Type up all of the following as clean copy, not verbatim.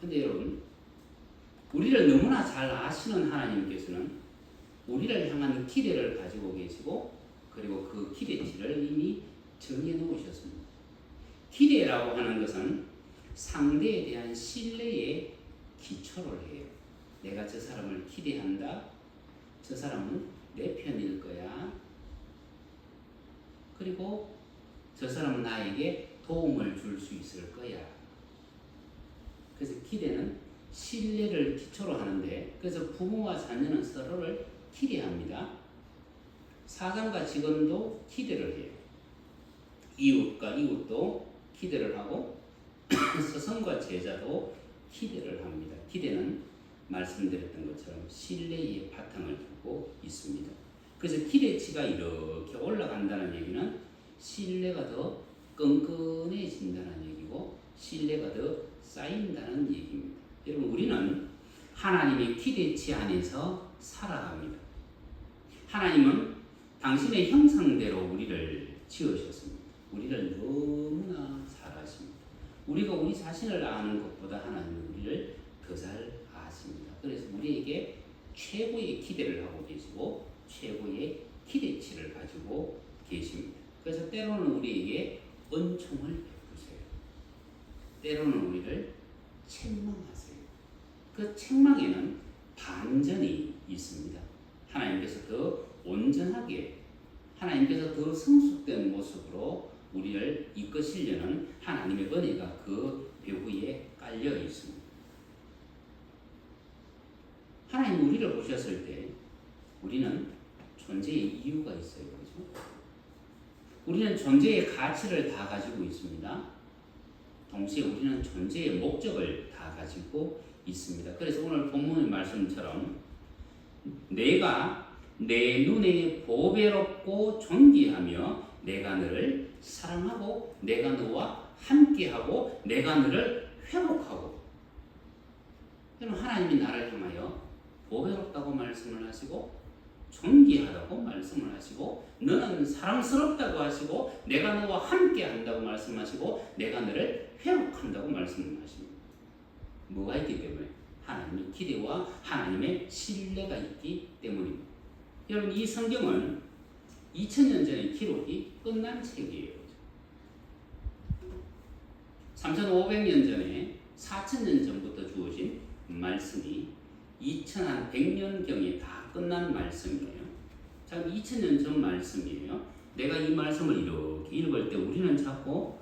근데 여러분, 우리를 너무나 잘 아시는 하나님께서는 우리를 향한 기대를 가지고 계시고, 그리고 그 기대치를 이미 정해 놓으셨습니다. 기대라고 하는 것은 상대에 대한 신뢰의 기초를 해요. 내가 저 사람을 기대한다. 저 사람은 내 편일 거야. 그리고 저 사람은 나에게 도움을 줄 수 있을 거야. 그래서 기대는 신뢰를 기초로 하는데, 그래서 부모와 자녀는 서로를 기대합니다. 사장과 직원도 기대를 해요. 이웃과 이웃도 기대를 하고 스승과 제자도 기대를 합니다. 기대는 말씀드렸던 것처럼 신뢰의 바탕을 두고 있습니다. 그래서 기대치가 이렇게 올라간다는 얘기는 신뢰가 더 끈끈해진다는 얘기고, 신뢰가 더 쌓인다는 얘기입니다. 여러분, 우리는 하나님의 기대치 안에서 살아갑니다. 하나님은 당신의 형상대로 우리를 지으셨습니다. 우리를 너무나 잘 아십니다. 우리가 우리 자신을 아는 것보다 하나님은 우리를 더 잘 아십니다. 그래서 우리에게 최고의 기대를 하고 계시고 최고의 기대치를 가지고 계십니다. 그래서 때로는 우리에게 은총을 베푸세요. 때로는 우리를 책망하세요. 그 책망에는 반전이 있습니다. 하나님께서 더 온전하게, 하나님께서 더 성숙된 모습으로 우리를 이끄시려는 하나님의 은혜가 그 배후에 깔려 있습니다. 하나님 우리를 보셨을 때 우리는 존재의 이유가 있어요. 그렇죠? 우리는 존재의 가치를 다 가지고 있습니다. 동시에 우리는 존재의 목적을 다 가지고 있습니다. 그래서 오늘 본문의 말씀처럼 내가 내 눈에 보배롭고 존귀하며 내가 너를 사랑하고 내가 너와 함께하고 내가 너를 회복하고. 여러분, 하나님이 나를 향하여 보배롭다고 말씀을 하시고 존귀하다고 말씀을 하시고 너는 사랑스럽다고 하시고 내가 너와 함께한다고 말씀하시고 내가 너를 회복한다고 말씀하십니다. 뭐가 있기 때문에? 하나님의 기대와 하나님의 신뢰가 있기 때문입니다. 여러분, 이 성경은 2000년 전에 기록이 끝난 책이에요. 3500년 전에 4000년 전부터 주어진 말씀이 2100년경에 다 끝난 말씀이에요. 자, 2000년 전 말씀이에요. 내가 이 말씀을 이렇게 읽을 때 우리는 자꾸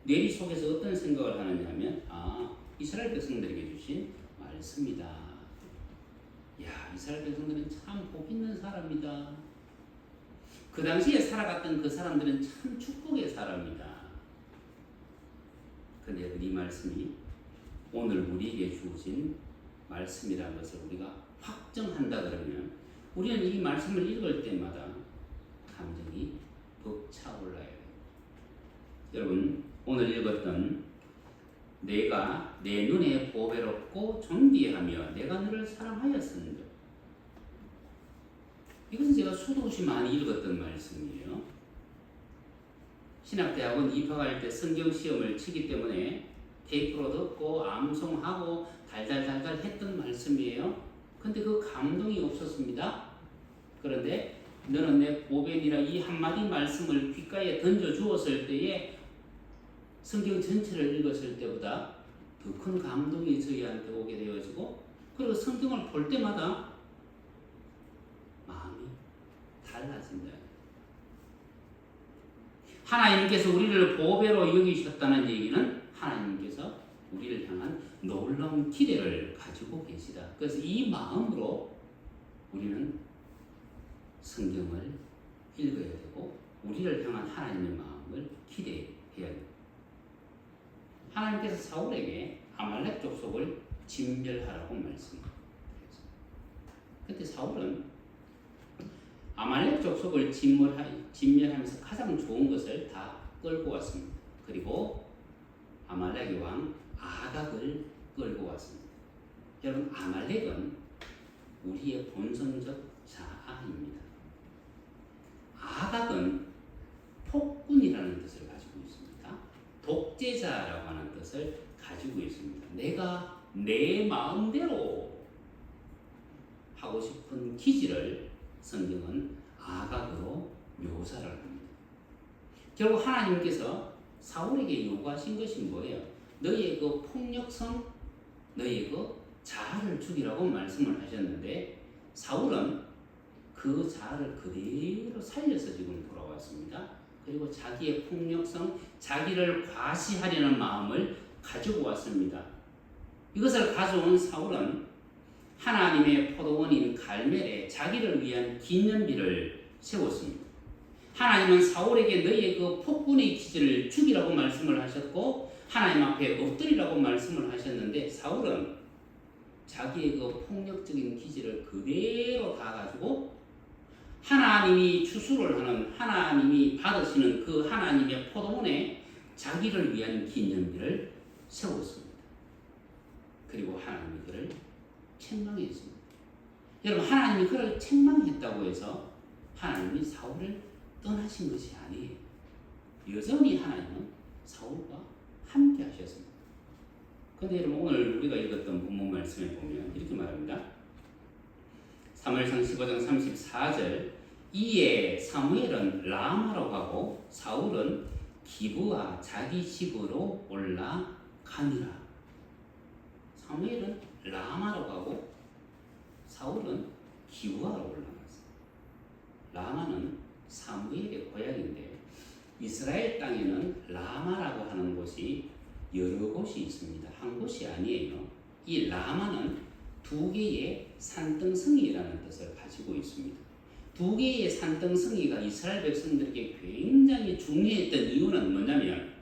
뇌리 속에서 어떤 생각을 하느냐 하면, 이스라엘 백성들에게 주신 말씀이다. 야, 이스라엘 백성들은 참 복 있는 사람이다. 그 당시에 살아갔던 그 사람들은 참 축복의 사람이다. 근데 이 말씀이 오늘 우리에게 주어진 말씀이라는 것을 우리가 확정한다 그러면 우리는 이 말씀을 읽을 때마다 감정이 벅차올라야 해요. 여러분, 오늘 읽었던 내가 내 눈에 보배롭고 존귀하며 내가 너를 사랑하였습니다. 이것은 제가 수도 없이 많이 읽었던 말씀이에요. 신학대학원 입학할 때 성경 시험을 치기 때문에 테이프로 듣고 암송하고 달달달달 했던 말씀이에요. 근데 그 감동이 없었습니다. 그런데 너는 내 보배니라 이 한마디 말씀을 귓가에 던져 주었을 때에 성경 전체를 읽었을 때보다 더 큰 감동이 저희한테 오게 되어지고, 그리고 성경을 볼 때마다 마음이 달라진다. 하나님께서 우리를 보배로 여기셨다는 얘기는 하나님께서 우리를 향한 놀라운 기대를 가지고 계시다. 그래서 이 마음으로 우리는 성경을 읽어야 되고 우리를 향한 하나님의 마음을 기대해야 됩니다. 하나님께서 사울에게 아말렉 족속을 진멸하라고 말씀하셨습니다. 그때 사울은 아말렉 족속을 진멸하면서 가장 좋은 것을 다 끌고 왔습니다. 그리고 아말렉의 왕 아각을 끌고 왔습니다. 여러분, 아말렉은 우리의 본성적 자아입니다. 아각은 폭군이라는 뜻을 가지고 있습니다. 독재자라고 하는 뜻을 가지고 있습니다. 내가 내 마음대로 하고 싶은 기질을 성경은 아각으로 묘사를 합니다. 결국 하나님께서 사울에게 요구하신 것이 뭐예요? 너희의 그 폭력성, 너희의 그 자아를 죽이라고 말씀을 하셨는데 사울은 그 자아를 그대로 살려서 지금 돌아왔습니다. 그리고 자기의 폭력성, 자기를 과시하려는 마음을 가지고 왔습니다. 이것을 가져온 사울은 하나님의 포도원인 갈멜에 자기를 위한 기념비를 세웠습니다. 하나님은 사울에게 너희의 그 폭군의 기질을 죽이라고 말씀을 하셨고 하나님 앞에 엎드리라고 말씀을 하셨는데 사울은 자기의 그 폭력적인 기질을 그대로 다 가지고 하나님이 추수를 하는 하나님이 받으시는 그 하나님의 포도원에 자기를 위한 기념비를 세웠습니다. 그리고 하나님이 그를 책망했습니다. 여러분 하나님이 그를 책망했다고 해서 하나님이 사울을 떠나신 것이 아니에요. 여전히 하나님은 사울과 함께 하셨습니다. 그런데 여러분 오늘 우리가 읽었던 본문 말씀에 보면 이렇게 말합니다. 사무엘상 15장 34절 이에 사무엘은 라마로 가고 사울은 기브아 자기 집으로 올라가니라. 사무엘은 라마로 가고 사울은 기브아로 올라갔어요. 라마는 사무엘의 고향인데 이스라엘 땅에는 라마라고 하는 곳이 여러 곳이 있습니다. 한 곳이 아니에요. 이 라마는 두 개의 산등성이라는 뜻을 가지고 있습니다. 두 개의 산등성이가 이스라엘 백성들에게 굉장히 중요했던 이유는 뭐냐면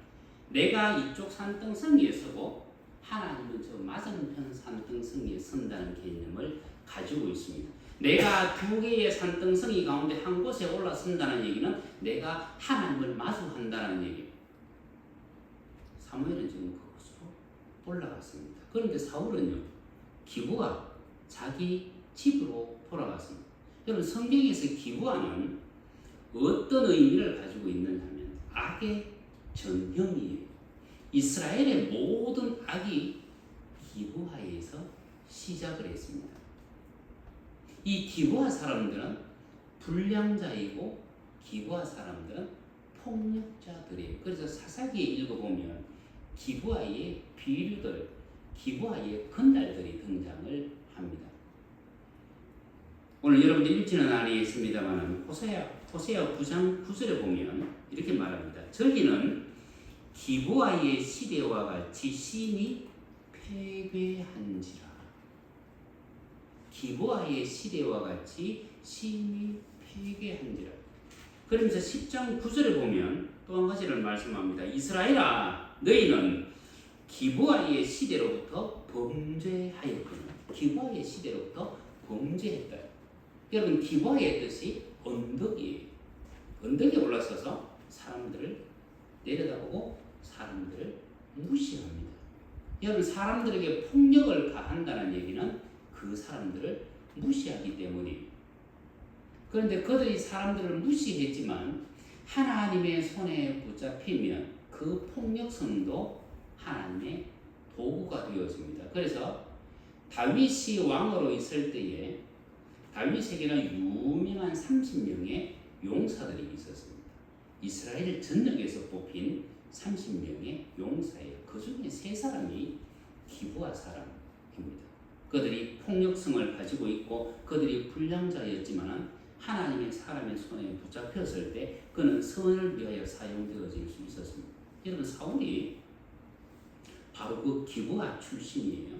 내가 이쪽 산등성이에 서고 하나님은 저 맞은편 산등성이에 선다는 개념을 가지고 있습니다. 내가 두 개의 산등성이 가운데 한 곳에 올라선다는 얘기는 내가 하나님을 마주한다는 얘기예요. 사무엘은 지금 그곳으로 올라갔습니다. 그런데 사울은요, 기브아 자기 집으로 돌아갔습니다. 여러분 성경에서 기브아는 어떤 의미를 가지고 있느냐면 악의 전형이에요. 이스라엘의 모든 악이 기브아에서 시작을 했습니다. 이 기브아 사람들은 불량자이고 기브아 사람들은 폭력자들이에요. 그래서 사사기에 읽어보면 기브아의 비류들, 기브아의 건달들이 등장을 합니다. 오늘 여러분들 읽지는 아니겠습니다만 호세아 9장 9절에 보면 이렇게 말합니다. 저기는 기브아의 시대와 같이 심히 패괴한지라. 기브아의 시대와 같이 심히 패괴한지라. 그러면서 10장 9절에 보면 또 한 가지를 말씀합니다. 이스라엘아 너희는 기브아의 시대로부터 범죄하였구나. 기브아의 시대로부터 범죄했다. 여러분 기브아의 뜻이 언덕이에요. 언덕에 올라서서 사람들을 내려다보고 사람들을 무시합니다. 여러분 사람들에게 폭력을 가한다는 얘기는 그 사람들을 무시하기 때문이에요. 그런데 그들이 사람들을 무시했지만 하나님의 손에 붙잡히면 그 폭력성도 하나님의 도구가 되어집니다. 그래서 다윗이 왕으로 있을 때에 다윗에게는 유명한 30명의 용사들이 있었습니다. 이스라엘 전역에서 뽑힌 30명의 용사예요. 그 중에 3사람이 기브아 사람입니다. 그들이 폭력성을 가지고 있고 그들이 불량자였지만 하나님의 사람의 손에 붙잡혔을 때 그는 선을 위하여 사용되어질 수 있었습니다. 여러분 사울이 바로 그 기브아 출신이에요.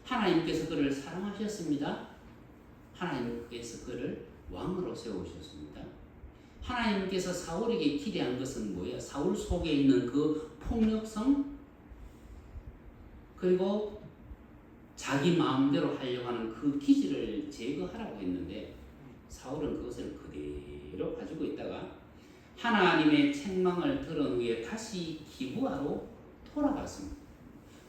하나님께서 그를 사랑하셨습니다. 하나님께서 그를 왕으로 세우셨습니다. 하나님께서 사울에게 기대한 것은 뭐예요? 사울 속에 있는 그 폭력성 그리고 자기 마음대로 하려고 하는 그 기질을 제거하라고 했는데 사울은 그것을 그대로 가지고 있다가 하나님의 책망을 들은 후에 다시 기브아로 돌아갔습니다.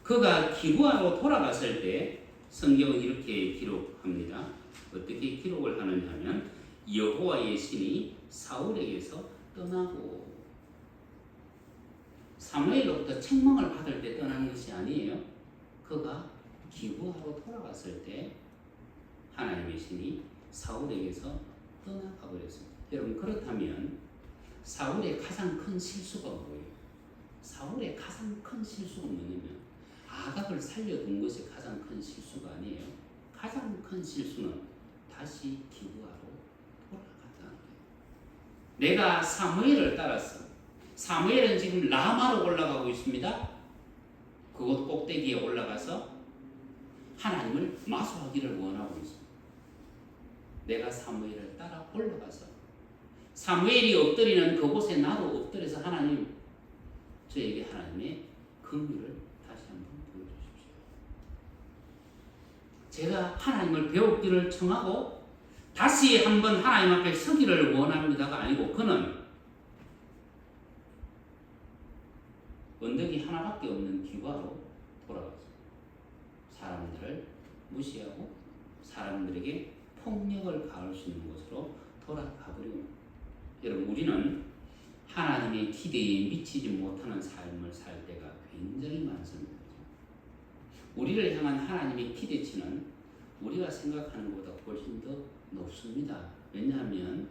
그가 기브아로 돌아갔을 때 성경은 이렇게 기록합니다. 어떻게 기록을 하느냐 하면 여호와의 신이 사울에게서 떠나고 사무엘로부터 책망을 받을 때 떠나는 것이 아니에요. 그가 기부하러 돌아갔을 때 하나님의 신이 사울에게서 떠나가 버렸습니다. 여러분, 그렇다면 사울의 가장 큰 실수가 뭐예요? 사울의 가장 큰 실수가 뭐냐면 아각을 살려둔 것이 가장 큰 실수가 아니에요. 가장 큰 실수는 다시 기부하러 돌아갔다는 거예요. 내가 사무엘을 따랐어. 사무엘은 지금 라마로 올라가고 있습니다. 그곳 꼭대기에 올라가서 하나님을 마수하기를 원하고 있습니다. 내가 사무엘을 따라 올라가서 사무엘이 엎드리는 그곳에 나도 엎드려서 하나님, 저에게 하나님의 긍휼을 다시 한번 보여주십시오. 제가 하나님을 배우기를 청하고 다시 한번 하나님 앞에 서기를 원합니다가 아니고, 그는 언덕이 하나밖에 없는 기과로 돌아갔습니다. 사람들을 무시하고 사람들에게 폭력을 가할 수 있는 곳으로 돌아가 버리고, 여러분, 우리는 하나님의 기대에 미치지 못하는 삶을 살 때가 굉장히 많습니다. 우리를 향한 하나님의 기대치는 우리가 생각하는 것보다 훨씬 더 높습니다. 왜냐하면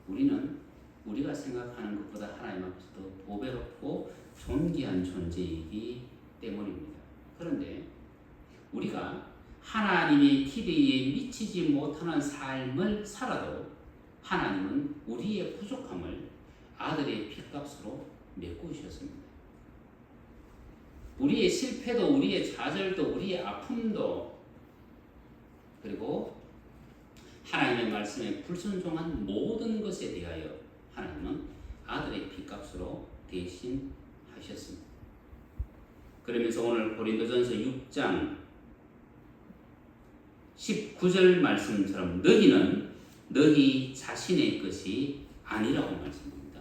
우리는 우리가 생각하는 것보다 하나님 앞에서 더 보배롭고 존귀한 존재이기 때문입니다. 그런데 우리가 하나님의 기대에 미치지 못하는 삶을 살아도 하나님은 우리의 부족함을 아들의 핏값으로 메꾸셨습니다. 우리의 실패도, 우리의 좌절도, 우리의 아픔도, 그리고 하나님의 말씀에 불순종한 모든 것에 대하여 하나님은 아들의 핏값으로 대신하셨습니다. 그러면서 오늘 고린도전서 6장 19절 말씀처럼 너희는 너희 자신의 것이 아니라고 말씀합니다.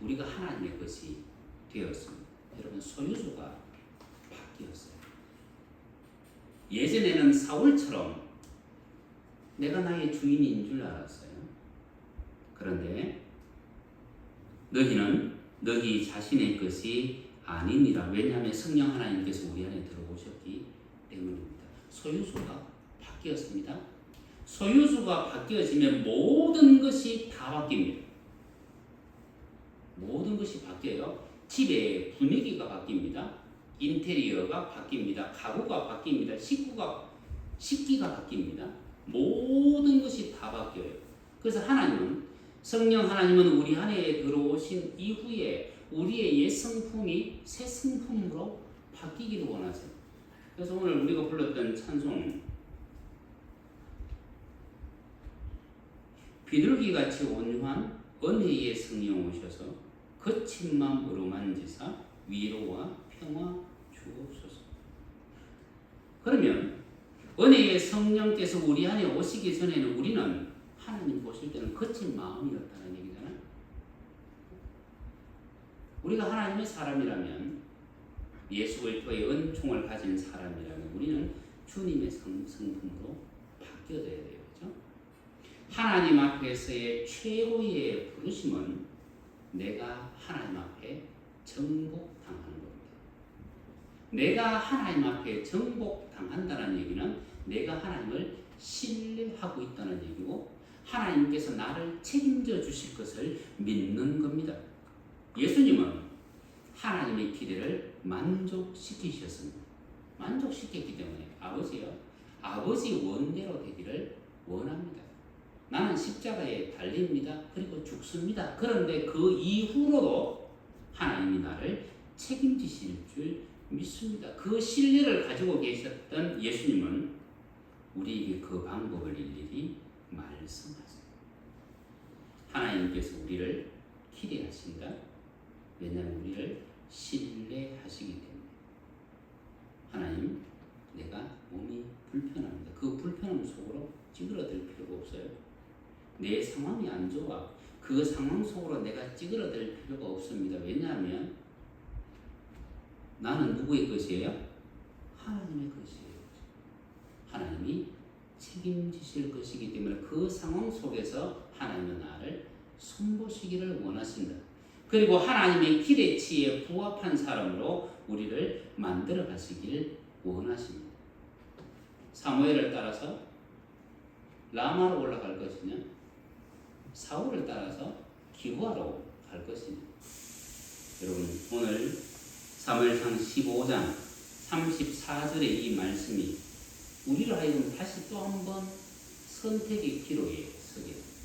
우리가 하나님의 것이 되었습니다. 여러분, 소유주가 바뀌었어요. 예전에는 사울처럼 내가 나의 주인인 줄 알았어요. 그런데 너희는 너희 자신의 것이 아니니라. 왜냐하면 성령 하나님께서 우리 안에 들어오셨기 때문입니다. 소유주가 바뀌었습니다. 소유주가 바뀌어지면 모든 것이 다 바뀝니다. 모든 것이 바뀌어요. 집의 분위기가 바뀝니다. 인테리어가 바뀝니다. 가구가 바뀝니다. 식기가 바뀝니다. 모든 것이 다 바뀌어요. 그래서 성령 하나님은 우리 안에 들어오신 이후에 우리의 옛 성품이 새 성품으로 바뀌기를 원하세요. 그래서 오늘 우리가 불렀던 찬송, 비둘기같이 온유한 은혜의 성령 오셔서 거친 마음 어루만지사 위로와 평화 주옵소서. 그러면 은혜의 성령께서 우리 안에 오시기 전에는 우리는 하나님 보실 때는 거친 마음이었다는 얘기잖아요. 우리가 하나님의 사람이라면, 예수 그리스도의 은총을 가진 사람이라면 우리는 주님의 성품으로 바뀌어야 돼요. 그렇죠? 하나님 앞에서의 최고의 부르심은 내가 하나님 앞에 정복당하는 겁니다. 내가 하나님 앞에 정복당한다는 얘기는 내가 하나님을 신뢰하고 있다는 얘기고, 하나님께서 나를 책임져 주실 것을 믿는 겁니다. 예수님은 하나님의 기대를 만족시키셨습니다. 만족시켰기 때문에 아버지 원대로 되기를 원합니다. 나는 십자가에 달립니다. 그리고 죽습니다. 그런데 그 이후로도 하나님이 나를 책임지실 줄 믿습니다. 그 신뢰를 가지고 계셨던 예수님은 우리에게 그 방법을 일일이 말씀하세요. 하나님께서 우리를 기대하신다. 왜냐하면 우리를 신뢰하시기 때문에. 하나님, 내가 몸이 불편합니다. 그 불편함 속으로 찌그러들 필요가 없어요. 내 상황이 안 좋아. 그 상황 속으로 내가 찌그러들 필요가 없습니다. 왜냐하면 나는 누구의 것이에요? 하나님의 것이에요. 하나님이 책임지실 것이기 때문에 그 상황 속에서 하나님은 나를 손보시기를 원하신다. 그리고 하나님의 기대치에 부합한 사람으로 우리를 만들어 가시길 원하십니다. 사무엘을 따라서 라마로 올라갈 것이냐, 사울을 따라서 기부하러 갈 것이냐. 여러분, 오늘 사무엘상 15장 34절의 이 말씀이 우리로 하여금 다시 또 한 번 선택의 기로에 서게 됩니다.